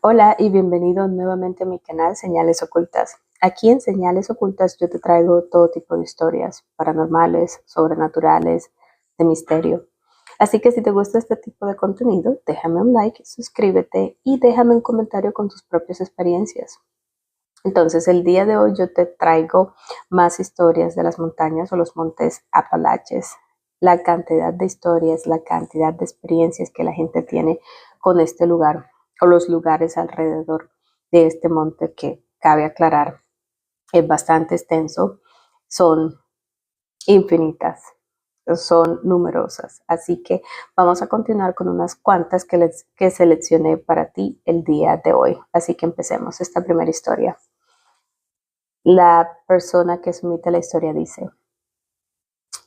Hola y bienvenido nuevamente a mi canal Señales Ocultas. Aquí en Señales Ocultas yo te traigo todo tipo de historias paranormales, sobrenaturales, de misterio. Así que si te gusta este tipo de contenido, déjame un like, suscríbete y déjame un comentario con tus propias experiencias. Entonces el día de hoy yo te traigo más historias de las montañas o los montes Apalaches. La cantidad de historias, la cantidad de experiencias que la gente tiene con este lugar o los lugares alrededor de este monte que cabe aclarar es bastante extenso, son infinitas, son numerosas. Así que vamos a continuar con unas cuantas que seleccioné para ti el día de hoy. Así que empecemos esta primera historia. La persona que submite la historia dice: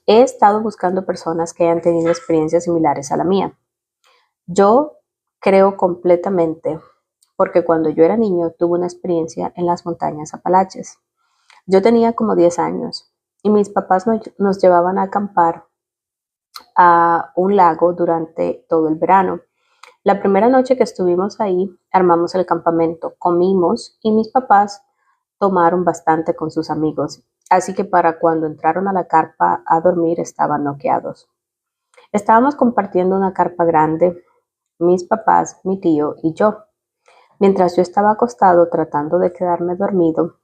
he estado buscando personas que hayan tenido experiencias similares a la mía. Yo creo completamente porque cuando yo era niño tuve una experiencia en las montañas Apalaches. Yo tenía como 10 años y mis papás nos llevaban a acampar a un lago durante todo el verano. La primera noche que estuvimos ahí, armamos el campamento, comimos y mis papás tomaron bastante con sus amigos, así que para cuando entraron a la carpa a dormir estaban noqueados. Estábamos compartiendo una carpa grande, mis papás, mi tío y yo. Mientras yo estaba acostado tratando de quedarme dormido,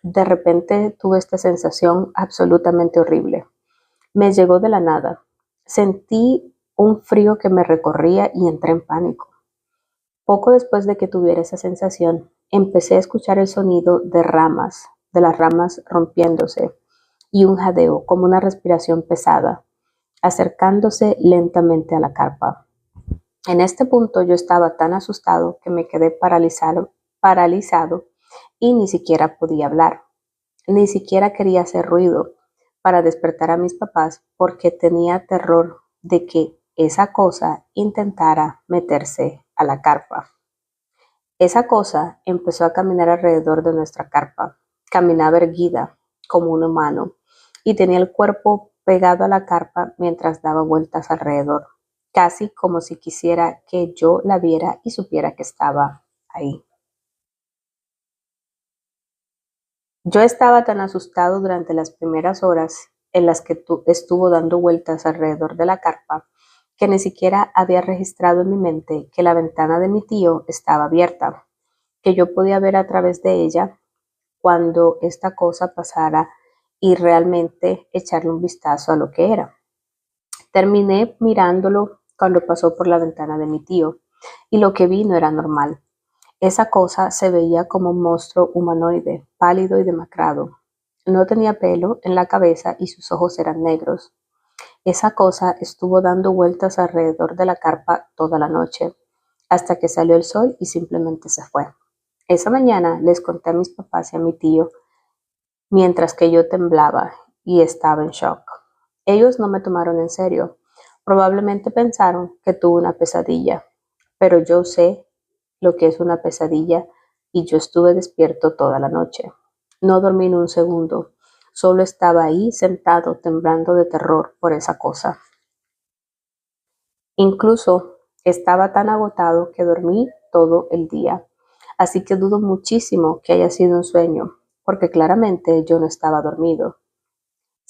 de repente tuve esta sensación absolutamente horrible. Me llegó de la nada. Sentí un frío que me recorría y entré en pánico. Poco después de que tuviera esa sensación, empecé a escuchar el sonido de las ramas rompiéndose y un jadeo como una respiración pesada, acercándose lentamente a la carpa. En este punto yo estaba tan asustado que me quedé paralizado y ni siquiera podía hablar. Ni siquiera quería hacer ruido para despertar a mis papás porque tenía terror de que esa cosa intentara meterse a la carpa. Esa cosa empezó a caminar alrededor de nuestra carpa. Caminaba erguida como un humano y tenía el cuerpo pegado a la carpa mientras daba vueltas alrededor, casi como si quisiera que yo la viera y supiera que estaba ahí. Yo estaba tan asustado durante las primeras horas en las que estuvo dando vueltas alrededor de la carpa que ni siquiera había registrado en mi mente que la ventana de mi tío estaba abierta, que yo podía ver a través de ella cuando esta cosa pasara y realmente echarle un vistazo a lo que era. Terminé mirándolo cuando pasó por la ventana de mi tío y lo que vi no era normal. Esa cosa se veía como un monstruo humanoide, pálido y demacrado. No tenía pelo en la cabeza y sus ojos eran negros. Esa cosa estuvo dando vueltas alrededor de la carpa toda la noche, hasta que salió el sol y simplemente se fue. Esa mañana les conté a mis papás y a mi tío, mientras que yo temblaba y estaba en shock. Ellos no me tomaron en serio. Probablemente pensaron que tuve una pesadilla, pero yo sé lo que es una pesadilla y yo estuve despierto toda la noche. No dormí ni un segundo, solo estaba ahí sentado temblando de terror por esa cosa. Incluso estaba tan agotado que dormí todo el día, así que dudo muchísimo que haya sido un sueño, porque claramente yo no estaba dormido.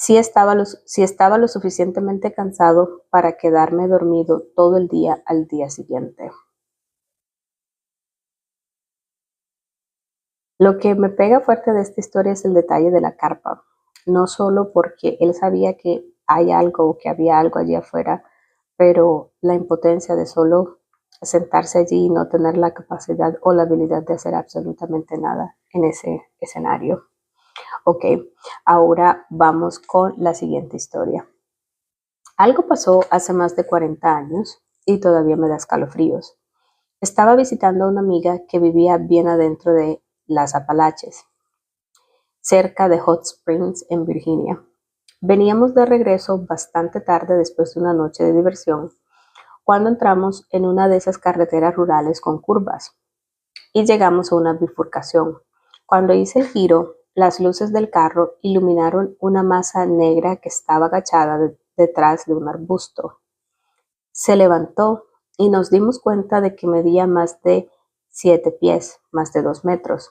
Sí estaba lo suficientemente cansado para quedarme dormido todo el día al día siguiente. Lo que me pega fuerte de esta historia es el detalle de la carpa, no solo porque él sabía que hay algo o que había algo allí afuera, pero la impotencia de solo sentarse allí y no tener la capacidad o la habilidad de hacer absolutamente nada en ese escenario. Ok, ahora vamos con la siguiente historia. Algo pasó hace más de 40 años y todavía me da escalofríos. Estaba visitando a una amiga que vivía bien adentro de las Apalaches, cerca de Hot Springs, en Virginia. Veníamos de regreso bastante tarde después de una noche de diversión, cuando entramos en una de esas carreteras rurales con curvas y llegamos a una bifurcación. Cuando hice el giro, las luces del carro iluminaron una masa negra que estaba agachada detrás de un arbusto. Se levantó y nos dimos cuenta de que medía más de 7 pies, más de 2 metros.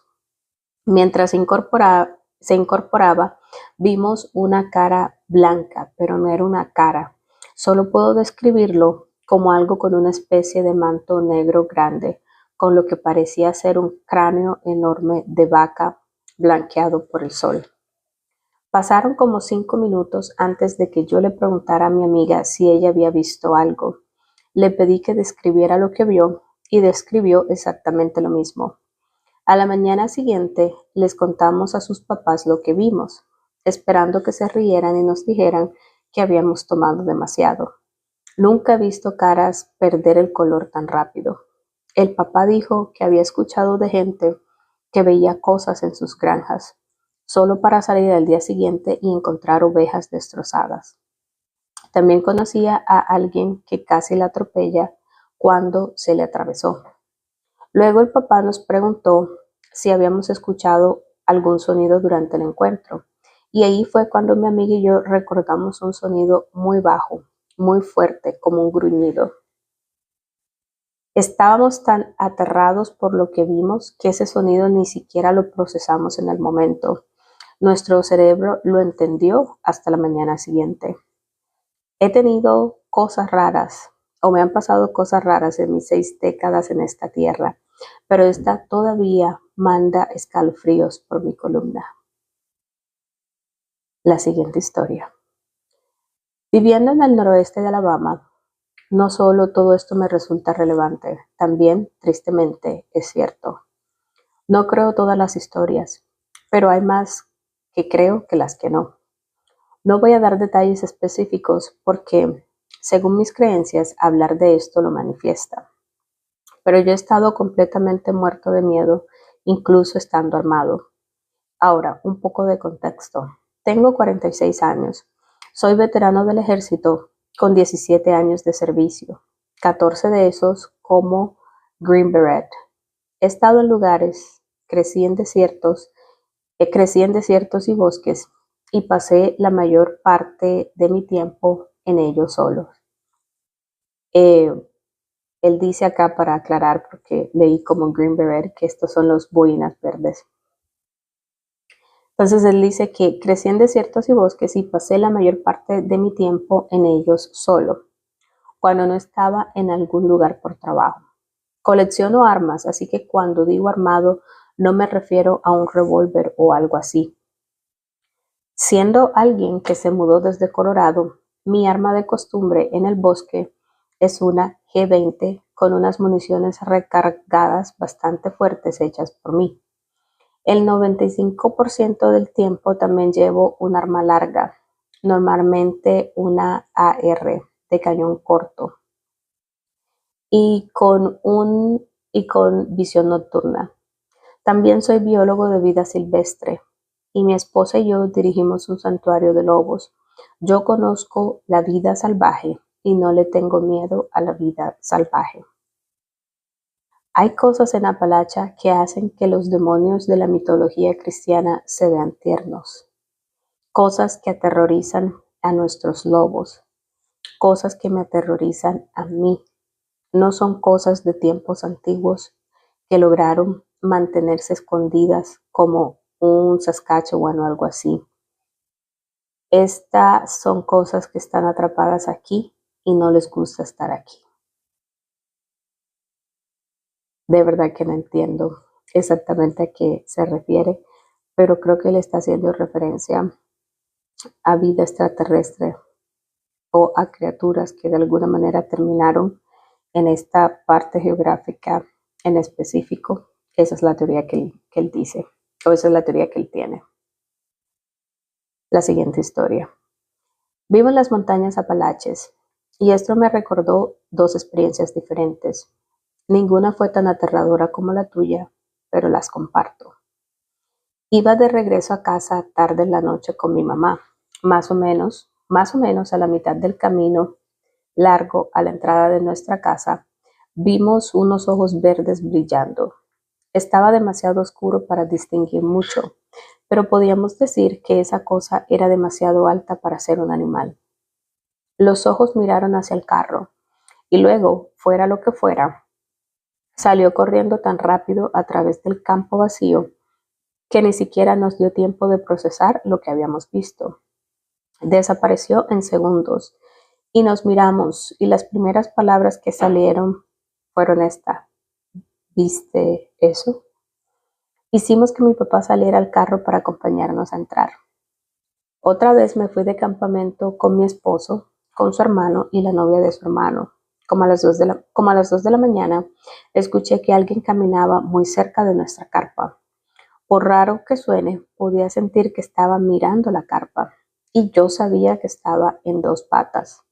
Mientras se incorporaba, vimos una cara blanca, pero no era una cara. Solo puedo describirlo como algo con una especie de manto negro grande, con lo que parecía ser un cráneo enorme de vaca blanqueado por el sol. Pasaron como 5 minutos antes de que yo le preguntara a mi amiga si ella había visto algo. Le pedí que describiera lo que vio y describió exactamente lo mismo. A la mañana siguiente les contamos a sus papás lo que vimos, esperando que se rieran y nos dijeran que habíamos tomado demasiado. Nunca he visto caras perder el color tan rápido. El papá dijo que había escuchado de gente que veía cosas en sus granjas, solo para salir al día siguiente y encontrar ovejas destrozadas. También conocía a alguien que casi la atropella cuando se le atravesó. Luego el papá nos preguntó si habíamos escuchado algún sonido durante el encuentro. Y ahí fue cuando mi amiga y yo recordamos un sonido muy bajo, muy fuerte, como un gruñido. Estábamos tan aterrados por lo que vimos que ese sonido ni siquiera lo procesamos en el momento. Nuestro cerebro lo entendió hasta la mañana siguiente. He tenido cosas raras, o me han pasado cosas raras en mis 6 décadas en esta tierra, pero esta todavía manda escalofríos por mi columna. La siguiente historia. Viviendo en el noroeste de Alabama, no solo todo esto me resulta relevante, también, tristemente, es cierto. No creo todas las historias, pero hay más que creo que las que no. No voy a dar detalles específicos porque, según mis creencias, hablar de esto lo manifiesta. Pero yo he estado completamente muerto de miedo, incluso estando armado. Ahora, un poco de contexto. Tengo 46 años. Soy veterano del ejército con 17 años de servicio, 14 de esos como Green Beret. He estado en lugares, crecí en desiertos y bosques y pasé la mayor parte de mi tiempo en ellos solo. Eh, Él dice acá, para aclarar, porque leí como Green Beret, que estos son los boinas verdes. Entonces él dice que crecí en desiertos y bosques y pasé la mayor parte de mi tiempo en ellos solo, cuando no estaba en algún lugar por trabajo. Colecciono armas, así que cuando digo armado no me refiero a un revólver o algo así. Siendo alguien que se mudó desde Colorado, mi arma de costumbre en el bosque es una G20 con unas municiones recargadas bastante fuertes hechas por mí. El 95% del tiempo también llevo un arma larga, normalmente una AR de cañón corto y con visión nocturna. También soy biólogo de vida silvestre y mi esposa y yo dirigimos un santuario de lobos. Yo conozco la vida salvaje y no le tengo miedo a la vida salvaje. Hay cosas en Apalacha que hacen que los demonios de la mitología cristiana se vean tiernos, cosas que aterrorizan a nuestros lobos, cosas que me aterrorizan a mí. No son cosas de tiempos antiguos que lograron mantenerse escondidas como un Saskatchewan o algo así. Estas son cosas que están atrapadas aquí y no les gusta estar aquí. De verdad que no entiendo exactamente a qué se refiere, pero creo que le está haciendo referencia a vida extraterrestre o a criaturas que de alguna manera terminaron en esta parte geográfica en específico. Esa es la teoría que él dice, o esa es la teoría que él tiene. La siguiente historia. Vivo en las montañas Apalaches y esto me recordó dos experiencias diferentes. Ninguna fue tan aterradora como la tuya, pero las comparto. Iba de regreso a casa tarde en la noche con mi mamá, más o menos a la mitad del camino largo a la entrada de nuestra casa, vimos unos ojos verdes brillando. Estaba demasiado oscuro para distinguir mucho, pero podíamos decir que esa cosa era demasiado alta para ser un animal. Los ojos miraron hacia el carro y luego, fuera lo que fuera, Salió corriendo tan rápido a través del campo vacío que ni siquiera nos dio tiempo de procesar lo que habíamos visto. Desapareció en segundos y nos miramos y las primeras palabras que salieron fueron esta: ¿viste eso? Hicimos que mi papá saliera al carro para acompañarnos a entrar. Otra vez me fui de campamento con mi esposo, con su hermano y la novia de su hermano. Como a las 2 de la mañana, escuché que alguien caminaba muy cerca de nuestra carpa. Por raro que suene, podía sentir que estaba mirando la carpa y yo sabía que estaba en dos patas.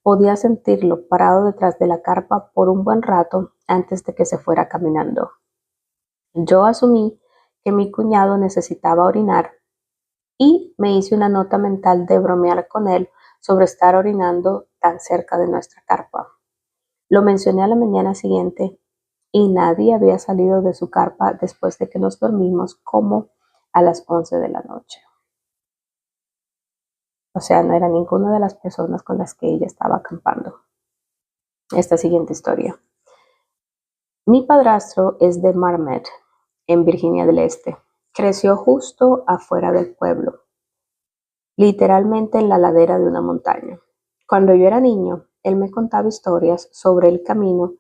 Podía sentirlo parado detrás de la carpa por un buen rato antes de que se fuera caminando. Yo asumí que mi cuñado necesitaba orinar y me hice una nota mental de bromear con él sobre estar orinando tan cerca de nuestra carpa. Lo mencioné a la mañana siguiente y nadie había salido de su carpa después de que nos dormimos como a las 11 de la noche. O sea, no era ninguna de las personas con las que ella estaba acampando. Esta siguiente historia. Mi padrastro es de Marmet, en Virginia del Este. Creció justo afuera del pueblo, literalmente en la ladera de una montaña. Cuando yo era niño, él me contaba historias sobre el camino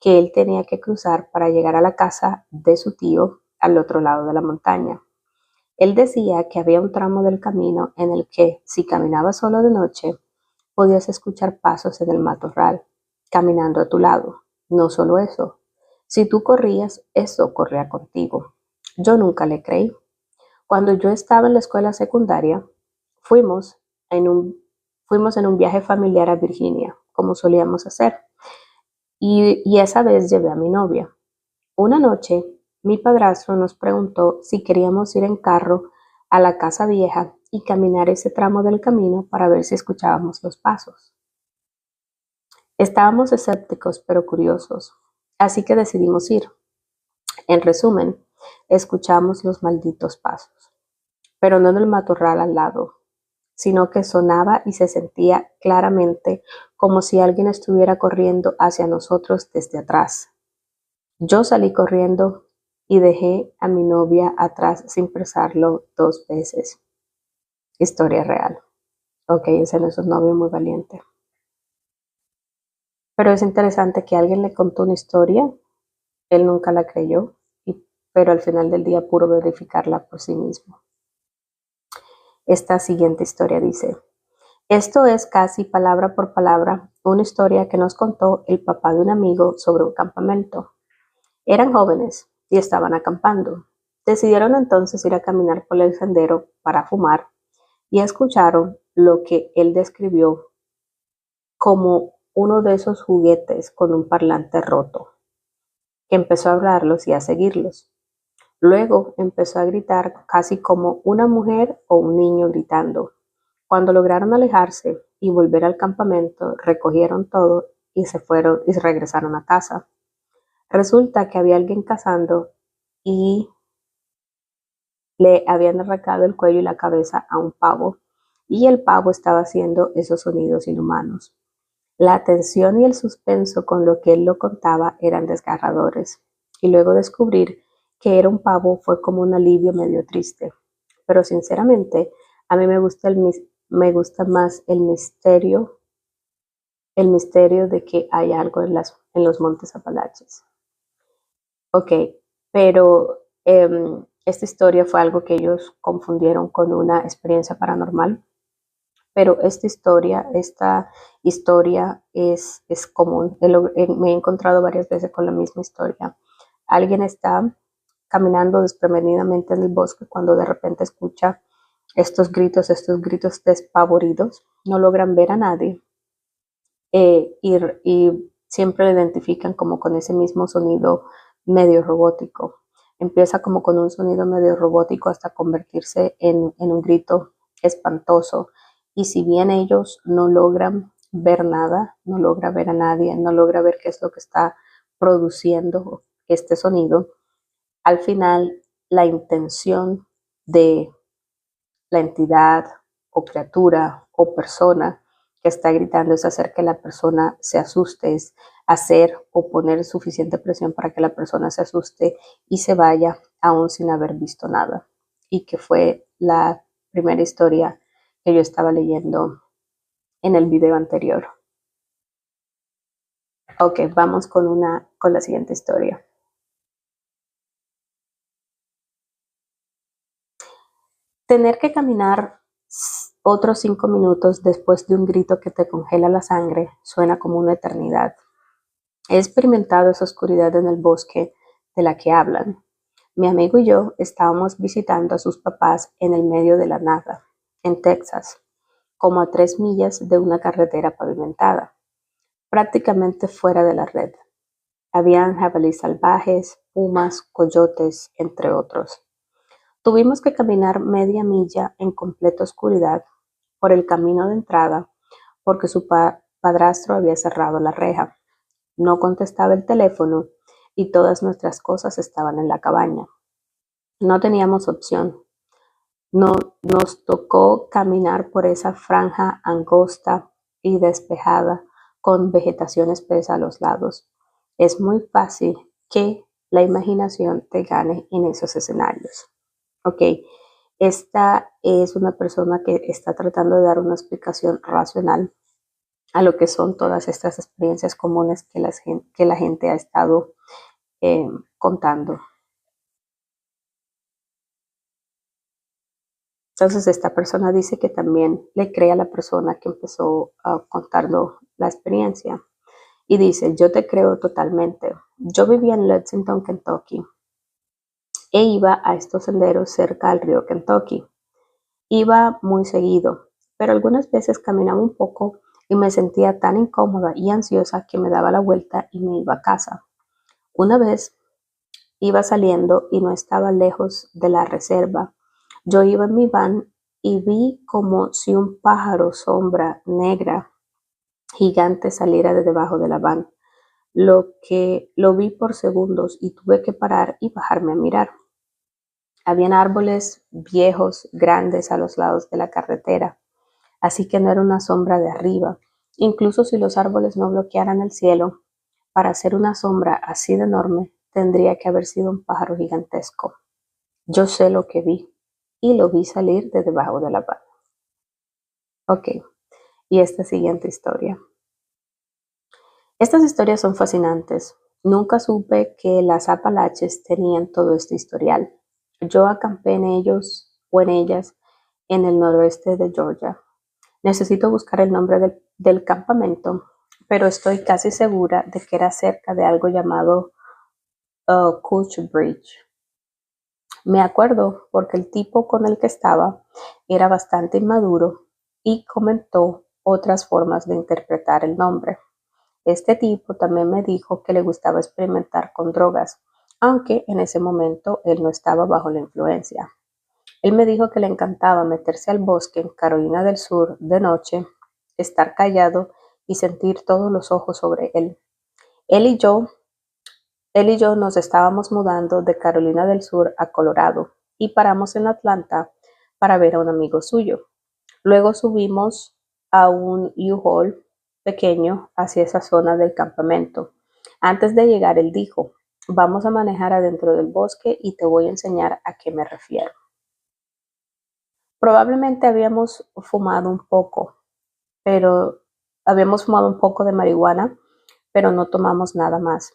que él tenía que cruzar para llegar a la casa de su tío al otro lado de la montaña. Él decía que había un tramo del camino en el que, si caminabas solo de noche, podías escuchar pasos en el matorral, caminando a tu lado. No solo eso, si tú corrías, eso corría contigo. Yo nunca le creí. Cuando yo estaba en la escuela secundaria, fuimos en un, fuimos en un viaje familiar a Virginia, como solíamos hacer, y esa vez llevé a mi novia. Una noche, mi padrastro nos preguntó si queríamos ir en carro a la casa vieja y caminar ese tramo del camino para ver si escuchábamos los pasos. Estábamos escépticos pero curiosos, así que decidimos ir. En resumen, escuchamos los malditos pasos, pero no en el matorral al lado, sino que sonaba y se sentía claramente como si alguien estuviera corriendo hacia nosotros desde atrás. Yo salí corriendo y dejé a mi novia atrás sin pensarlo 2 veces. Historia real. Ok, ese no es un novio muy valiente. Pero es interesante que alguien le contó una historia, él nunca la creyó, pero al final del día pudo verificarla por sí mismo. Esta siguiente historia dice: esto es casi palabra por palabra una historia que nos contó el papá de un amigo sobre un campamento. Eran jóvenes y estaban acampando. Decidieron entonces ir a caminar por el sendero para fumar y escucharon lo que él describió como uno de esos juguetes con un parlante roto, que empezó a hablarlos y a seguirlos. Luego empezó a gritar casi como una mujer o un niño gritando. Cuando lograron alejarse y volver al campamento, recogieron todo y se fueron y regresaron a casa. Resulta que había alguien cazando y le habían arrancado el cuello y la cabeza a un pavo, y el pavo estaba haciendo esos sonidos inhumanos. La tensión y el suspenso con lo que él lo contaba eran desgarradores, y luego descubrir que era un pavo fue como un alivio medio triste. Pero sinceramente, a mí me gusta más el misterio de que hay algo en los montes Apalaches. Ok, pero esta historia fue algo que ellos confundieron con una experiencia paranormal, pero esta historia es común. Me he encontrado varias veces con la misma historia. Alguien está caminando desprevenidamente en el bosque cuando de repente escucha estos gritos despavoridos. No logran ver a nadie, y siempre lo identifican como con ese mismo sonido medio robótico. Empieza como con un sonido medio robótico hasta convertirse en un grito espantoso. Y si bien ellos no logran ver nada, no logra ver a nadie, no logra ver qué es lo que está produciendo este sonido, al final la intención de la entidad o criatura o persona que está gritando es hacer que la persona se asuste, es hacer o poner suficiente presión para que la persona se asuste y se vaya aún sin haber visto nada. Y que fue la primera historia que yo estaba leyendo en el video anterior. Ok, vamos con la siguiente historia. Tener que caminar otros 5 minutos después de un grito que te congela la sangre suena como una eternidad. He experimentado esa oscuridad en el bosque de la que hablan. Mi amigo y yo estábamos visitando a sus papás en el medio de la nada, en Texas, como a 3 millas de una carretera pavimentada, prácticamente fuera de la red. Habían jabalíes salvajes, pumas, coyotes, entre otros. Tuvimos que caminar media milla en completa oscuridad por el camino de entrada porque su padrastro había cerrado la reja. No contestaba el teléfono y todas nuestras cosas estaban en la cabaña. No teníamos opción. No, nos tocó caminar por esa franja angosta y despejada con vegetación espesa a los lados. Es muy fácil que la imaginación te gane en esos escenarios. Ok, esta es una persona que está tratando de dar una explicación racional a lo que son todas estas experiencias comunes que la gente ha estado contando. Entonces esta persona dice que también le cree a la persona que empezó contando la experiencia y dice, yo te creo totalmente. Yo vivía en Lexington, Kentucky e iba a estos senderos cerca al río Kentucky. Iba muy seguido, pero algunas veces caminaba un poco y me sentía tan incómoda y ansiosa que me daba la vuelta y me iba a casa. Una vez iba saliendo y no estaba lejos de la reserva. Yo iba en mi van y vi como si un pájaro sombra negra gigante saliera de debajo de la van. Lo vi por segundos y tuve que parar y bajarme a mirar. Habían árboles viejos, grandes a los lados de la carretera, así que no era una sombra de arriba. Incluso si los árboles no bloquearan el cielo, para hacer una sombra así de enorme, tendría que haber sido un pájaro gigantesco. Yo sé lo que vi y lo vi salir de debajo de la van. Ok, y esta siguiente historia. Estas historias son fascinantes. Nunca supe que las Apalaches tenían todo este historial. Yo acampé en ellos o en ellas en el noroeste de Georgia. Necesito buscar el nombre del campamento, pero estoy casi segura de que era cerca de algo llamado Couch Bridge. Me acuerdo porque el tipo con el que estaba era bastante inmaduro y comentó otras formas de interpretar el nombre. Este tipo también me dijo que le gustaba experimentar con drogas, aunque en ese momento él no estaba bajo la influencia. Él me dijo que le encantaba meterse al bosque en Carolina del Sur de noche, estar callado y sentir todos los ojos sobre él. Él y yo nos estábamos mudando de Carolina del Sur a Colorado y paramos en Atlanta para ver a un amigo suyo. Luego subimos a un U-Haul pequeño hacia esa zona del campamento. Antes de llegar, él dijo, vamos a manejar adentro del bosque y te voy a enseñar a qué me refiero. Probablemente habíamos fumado un poco de marihuana, pero no tomamos nada más.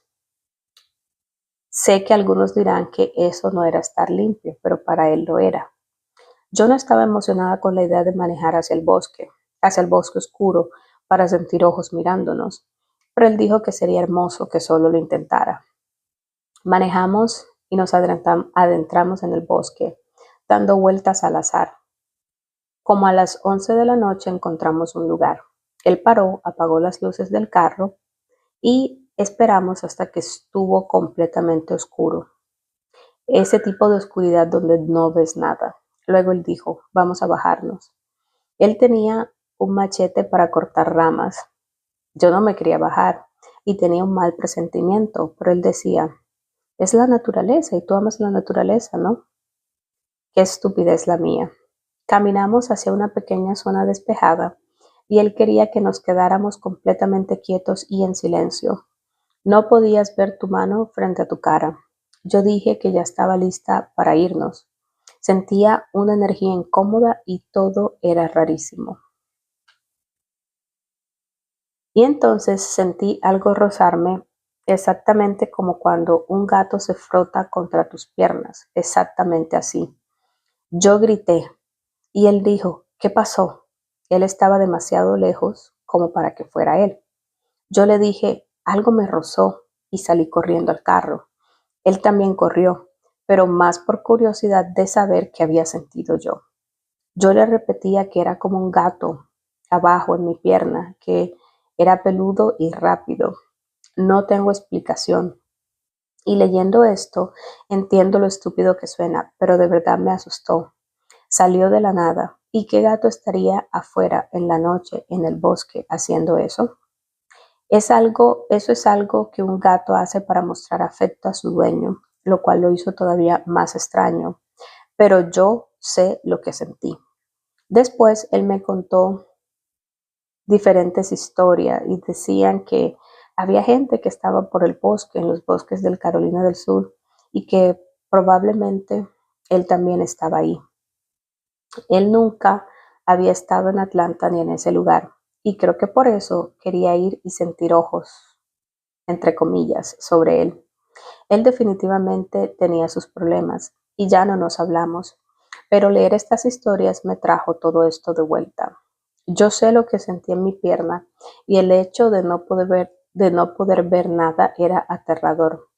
Sé que algunos dirán que eso no era estar limpio, pero para él lo era. Yo no estaba emocionada con la idea de manejar hacia el bosque oscuro, para sentir ojos mirándonos, pero él dijo que sería hermoso que solo lo intentara. Manejamos y nos adentramos en el bosque, dando vueltas al azar. Como a las 11 de la noche encontramos un lugar. Él paró, apagó las luces del carro y esperamos hasta que estuvo completamente oscuro. Ese tipo de oscuridad donde no ves nada. Luego él dijo, vamos a bajarnos. Él tenía un machete para cortar ramas. Yo no me quería bajar y tenía un mal presentimiento, pero él decía, es la naturaleza y tú amas la naturaleza, ¿no? Qué estupidez la mía. Caminamos hacia una pequeña zona despejada y él quería que nos quedáramos completamente quietos y en silencio. No podías ver tu mano frente a tu cara. Yo dije que ya estaba lista para irnos. Sentía una energía incómoda y todo era rarísimo. Y entonces sentí algo rozarme, exactamente como cuando un gato se frota contra tus piernas, exactamente así. Yo grité y él dijo, ¿qué pasó? Él estaba demasiado lejos como para que fuera él. Yo le dije, algo me rozó y salí corriendo al carro. Él también corrió, pero más por curiosidad de saber qué había sentido yo. Yo le repetía que era como un gato abajo en mi pierna, que era peludo y rápido. No tengo explicación. Y leyendo esto, entiendo lo estúpido que suena, pero de verdad me asustó. Salió de la nada. ¿Y qué gato estaría afuera en la noche en el bosque haciendo eso? Eso es algo que un gato hace para mostrar afecto a su dueño, lo cual lo hizo todavía más extraño. Pero yo sé lo que sentí. Después él me contó diferentes historias y decían que había gente que estaba por el bosque, en los bosques del Carolina del Sur, y que probablemente él también estaba ahí. Él nunca había estado en Atlanta ni en ese lugar, y creo que por eso quería ir y sentir ojos, entre comillas, sobre él. Él definitivamente tenía sus problemas y ya no nos hablamos, pero leer estas historias me trajo todo esto de vuelta. Yo sé lo que sentí en mi pierna y el hecho de no poder ver nada era aterrador,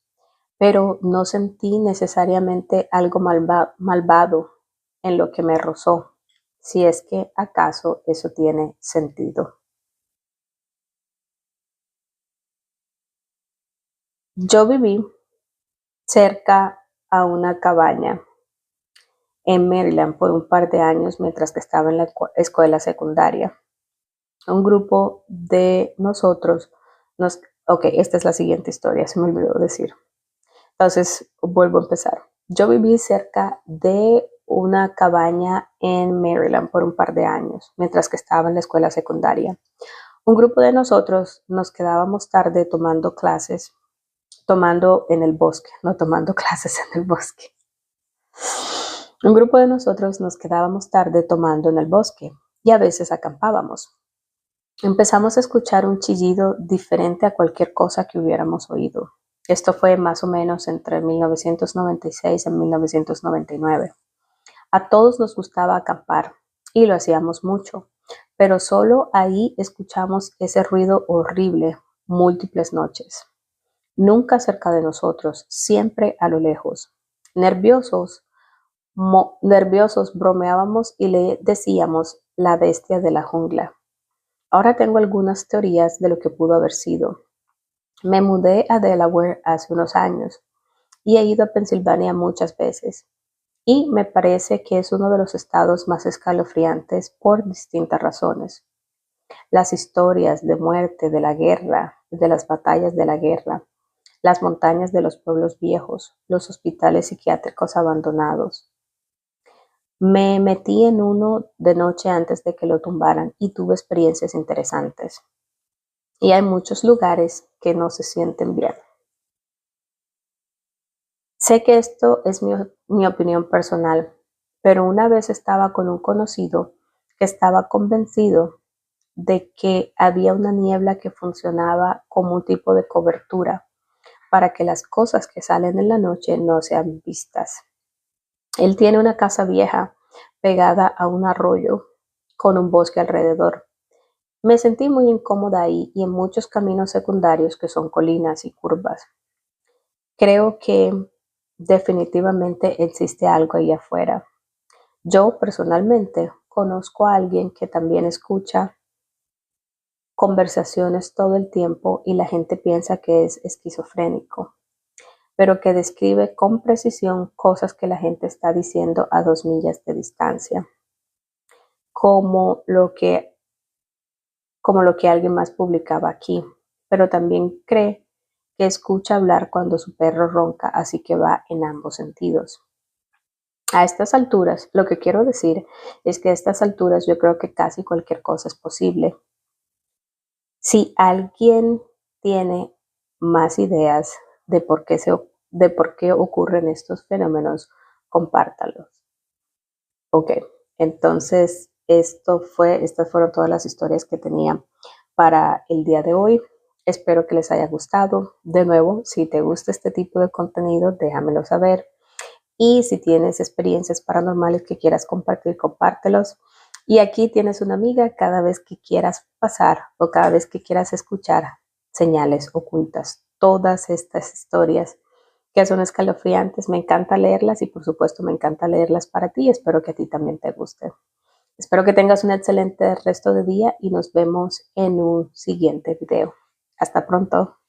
pero no sentí necesariamente algo malvado en lo que me rozó, si es que acaso eso tiene sentido. Yo viví cerca a una cabaña en Maryland por un par de años mientras que estaba en la escuela secundaria. Un grupo de nosotros nos... Ok, esta es la siguiente historia, se me olvidó decir. Entonces, vuelvo a empezar. Yo viví cerca de una cabaña en Maryland por un par de años mientras que estaba en la escuela secundaria. Un grupo de nosotros nos quedábamos tarde tomando clases, tomando en el bosque, no tomando clases en el bosque. Un grupo de nosotros nos quedábamos tarde tomando en el bosque y a veces acampábamos. Empezamos a escuchar un chillido diferente a cualquier cosa que hubiéramos oído. Esto fue más o menos entre 1996 y 1999. A todos nos gustaba acampar y lo hacíamos mucho, pero solo ahí escuchamos ese ruido horrible múltiples noches. Nunca cerca de nosotros, siempre a lo lejos. Nerviosos bromeábamos y le decíamos la bestia de la jungla. Ahora tengo algunas teorías de lo que pudo haber sido. Me mudé a Delaware hace unos años y he ido a Pensilvania muchas veces y me parece que es uno de los estados más escalofriantes por distintas razones. Las historias de muerte, de la guerra, de las batallas de la guerra, las montañas de los pueblos viejos, los hospitales psiquiátricos abandonados. Me metí en uno de noche antes de que lo tumbaran y tuve experiencias interesantes. Y hay muchos lugares que no se sienten bien. Sé que esto es mi opinión personal, pero una vez estaba con un conocido que estaba convencido de que había una niebla que funcionaba como un tipo de cobertura para que las cosas que salen en la noche no sean vistas. Él tiene una casa vieja pegada a un arroyo con un bosque alrededor. Me sentí muy incómoda ahí y en muchos caminos secundarios que son colinas y curvas. Creo que definitivamente existe algo ahí afuera. Yo personalmente conozco a alguien que también escucha conversaciones todo el tiempo y la gente piensa que es esquizofrénico, pero que describe con precisión cosas que la gente está diciendo a 2 millas de distancia, como lo que, como lo que alguien más publicaba aquí, pero también cree que escucha hablar cuando su perro ronca, así que va en ambos sentidos. A estas alturas, lo que quiero decir es que a estas alturas yo creo que casi cualquier cosa es posible. Si alguien tiene más ideas de por qué ocurren estos fenómenos, compártalos. Ok, entonces estas fueron todas las historias que tenía para el día de hoy. Espero que les haya gustado. De nuevo, si te gusta este tipo de contenido, déjamelo saber. Y si tienes experiencias paranormales que quieras compartir, compártelos. Y aquí tienes una amiga cada vez que quieras pasar o cada vez que quieras escuchar señales ocultas. Todas estas historias que son escalofriantes, me encanta leerlas y por supuesto me encanta leerlas para ti. Espero que a ti también te guste. Espero que tengas un excelente resto de día y nos vemos en un siguiente video. Hasta pronto.